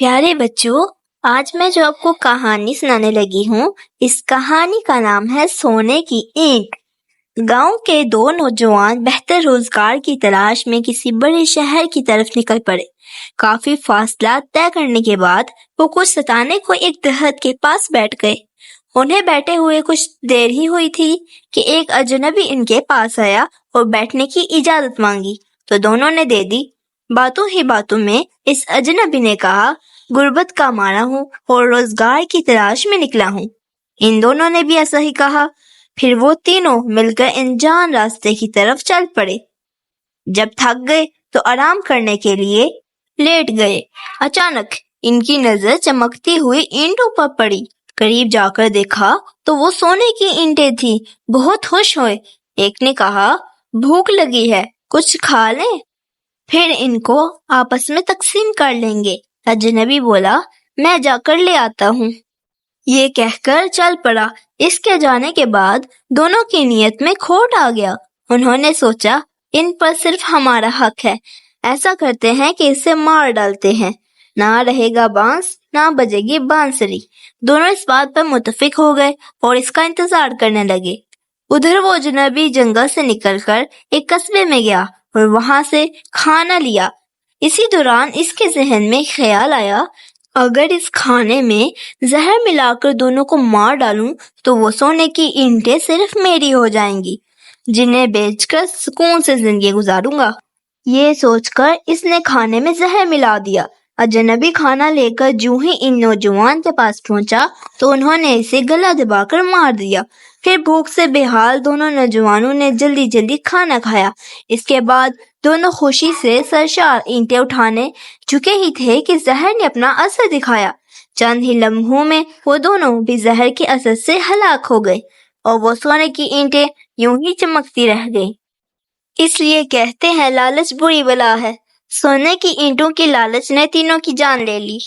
پیارے بچوں، آج میں جو آپ کو کہانی سنانے لگی ہوں، اس کہانی کا نام ہے سونے کی اینٹ۔ گاؤں کے دو نوجوان بہتر روزگار کی تلاش میں کسی بڑے شہر کی طرف نکل پڑے۔ کافی فاصلہ طے کرنے کے بعد وہ کچھ ستانے کو ایک درخت کے پاس بیٹھ گئے۔ انہیں بیٹھے ہوئے کچھ دیر ہی ہوئی تھی کہ ایک اجنبی ان کے پاس آیا اور بیٹھنے کی اجازت مانگی تو دونوں نے دے دی۔ باتوں ہی باتوں میں اس اجنبی نے کہا، غربت کا مارا ہوں اور روزگار کی تلاش میں نکلا ہوں۔ ان دونوں نے بھی ایسا ہی کہا۔ پھر وہ تینوں مل کر انجان راستے کی طرف چل پڑے۔ جب تھک گئے تو آرام کرنے کے لیے لیٹ گئے۔ اچانک ان کی نظر چمکتی ہوئی اینٹوں پر پڑی۔ قریب جا کر دیکھا تو وہ سونے کی اینٹیں تھیں۔ بہت خوش ہوئے۔ ایک نے کہا، بھوک لگی ہے، کچھ کھا لیں، پھر ان کو آپس میں تقسیم کر لیں گے۔ اجنبی بولا، میں جا کر لے آتا ہوں۔ یہ کہہ کر چل پڑا۔ اس کے جانے کے بعد دونوں کی نیت میں کھوٹ آ گیا۔ انہوں نے سوچا، ان پر صرف ہمارا حق ہے، ایسا کرتے ہیں کہ اسے مار ڈالتے ہیں، نہ رہے گا بانس نہ بجے گی بانسری۔ دونوں اس بات پر متفق ہو گئے اور اس کا انتظار کرنے لگے۔ ادھر وہ اجنبی جنگل سے نکل کر ایک قصبے میں گیا اور وہاں سے کھانا لیا۔ اسی دوران اس کے ذہن میں خیال آیا، اگر اس کھانے میں زہر ملا کر دونوں کو مار ڈالوں تو وہ سونے کی اینٹیں صرف میری ہو جائیں گی، جنہیں بیچ کر سکون سے زندگی گزاروں گا۔ یہ سوچ کر اس نے کھانے میں زہر ملا دیا۔ اجنبی کھانا لے کر جوں ہی ان نوجوان کے پاس پہنچا تو انہوں نے اسے گلا دبا کر مار دیا۔ پھر بھوک سے بے حال دونوں نوجوانوں نے جلدی جلدی کھانا کھایا۔ اس کے بعد دونوں خوشی سے سرشار اینٹیں اٹھانے چکے ہی تھے کہ زہر نے اپنا اثر دکھایا۔ چند ہی لمحوں میں وہ دونوں بھی زہر کے اثر سے ہلاک ہو گئے اور وہ سونے کی اینٹیں یوں ہی چمکتی رہ گئیں۔ اس لیے کہتے ہیں، لالچ بری بلا ہے۔ سونے کی اینٹوں کی لالچ نے تینوں کی جان لے لی۔